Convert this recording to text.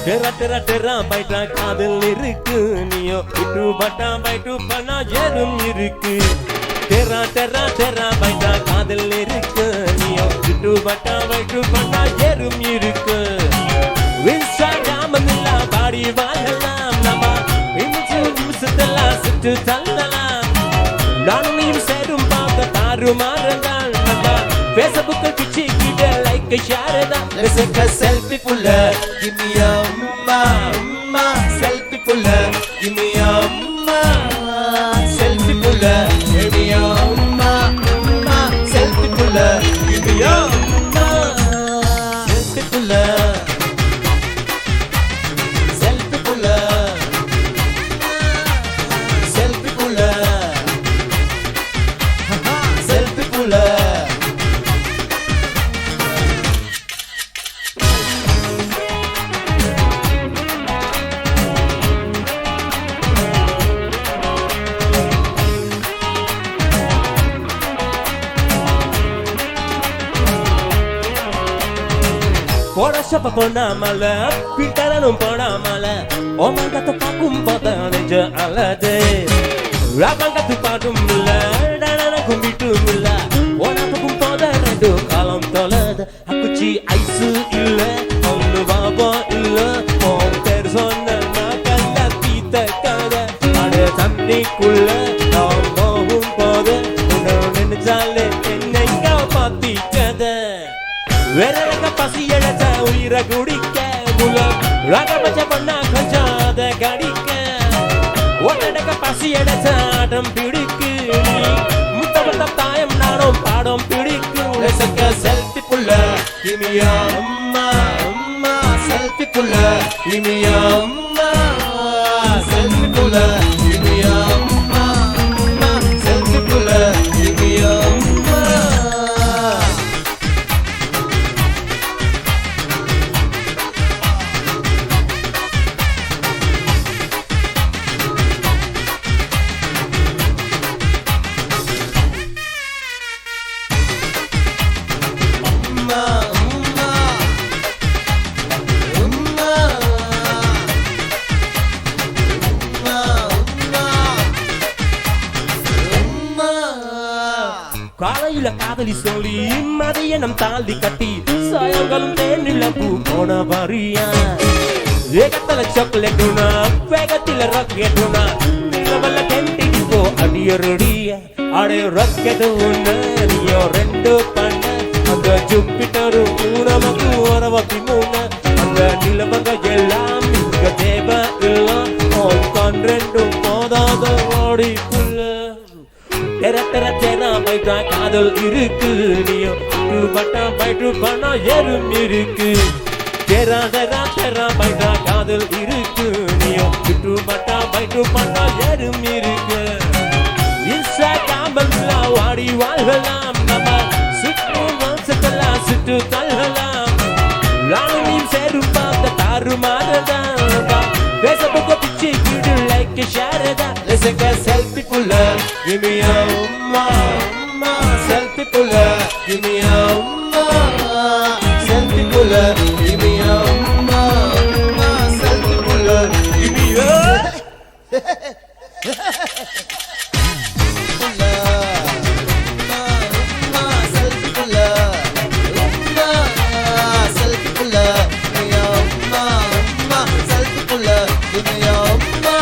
Terra terra terra baita காதல் இருக்கு நீயோ விட்டு பட்டா பைட்டு பண்ணா ஏதும் இருக்கு Terra terra terra baita காதல் இருக்கு நீயோ விட்டு பட்டா பைட்டு பண்ணா ஏதும் இருக்கு Instagram இல்ல பாடி வாழலாம் நம்ம நிமிஷத்தெல்லாம் சுட்டு தள்ளலாம் நானும் நீயும் சேரும் பார்க்க தாறுமாறதான் நம்ம Facebook கிச்சி கிட்ட லைக் ஷேர் தான் Let's take a selfie puller. Give me a umma. Selfie puller. Give me a umma. Selfie puller. Give me a umma. Selfie puller. Give me a umma. Selfie puller. Selfie puller. Selfie puller. Selfie puller. போட ஷப்ப போடாமல பிட்டரனும் போடாமல ஓமங்கத்து பாக்கும் போத நெஞ்ச அலதே ராபங்கத்து பாட்டும் இல்ல டனன கும்பிட்டும் இல்ல ஓனப்புக்கும் போத ரெண்டு காலம் தொலத அக்குச்சி ஐசு இல்ல ஒன்னு பாபா இல்ல ஓம் பேர் சொன்ன கல்ல தீத்த கத அட தண்ணிக்குள்ள நாம் போகும் போது உன்னை நினைச்சாலே என்னைங்க மாத்தி கதை வேறங்க பசி எடுத்த உயிரை குடிக்க முலம் ராகபச்ச பண்ணா கொஞ்சம் அதை கடிக்க ஒன்னடக்க பசி எடுத்த ஆட்டம் பிடிக்கு முத்தமத்த தாயம் நானும் பாடம் பிடிக்கு Let's take a selfie puller. Give me a umma. Selfie puller. Give me a umma. Selfie puller. Give me a umma. Selfie puller. Give me a umma. காலையில காதலி சொல்லி மதியனம் தாண்டி கட்டி சாயங்காலம் தேனில பூ போன வரியா வேகத்துல சாக்லேட்டுனா வேகத்தில ராக்கெட்டுனா நிலவல்ல டென்டிக்கு போ அடியருடிய அடே ராக்கெட் ஒண்ணு நீயோ ரெண்டு பண்ண அந்த ஜூபிட்டரு நமக்கு வரவத்தி மூணு அந்த நிலவங்க எல்லாம் இங்க தேவை இல்ல உன் ரெண்டும் போதாத ஓடிக்குள்ள Terra terra terra baita காதல் இருக்கு நீயோ விட்டு பட்டா பைட்டு பண்ணா ஏதும் இருக்கு Terra terra terra baita காதல் இருக்கு நீயோ விட்டு பட்டா பைட்டு பண்ணா ஏதும் இருக்கு Instagram வாடி வாழ்கலாம் நம்ம சுட்டு வம்சத்தெல்லாம் சுட்டு தள்ளலாம் நானும் நீ சேரும் பார்த்த தாறுமாறதான் Facebook பிச்சி கிடு லைக் ஷேர் தான் Let's take a selfie puller. Give me a umma. Selfie puller. Give me a umma. Selfie puller. Give me a umma. Selfie puller. Give me a selfie puller. Selfie puller. Give me a umma. Selfie puller. Give me a umma.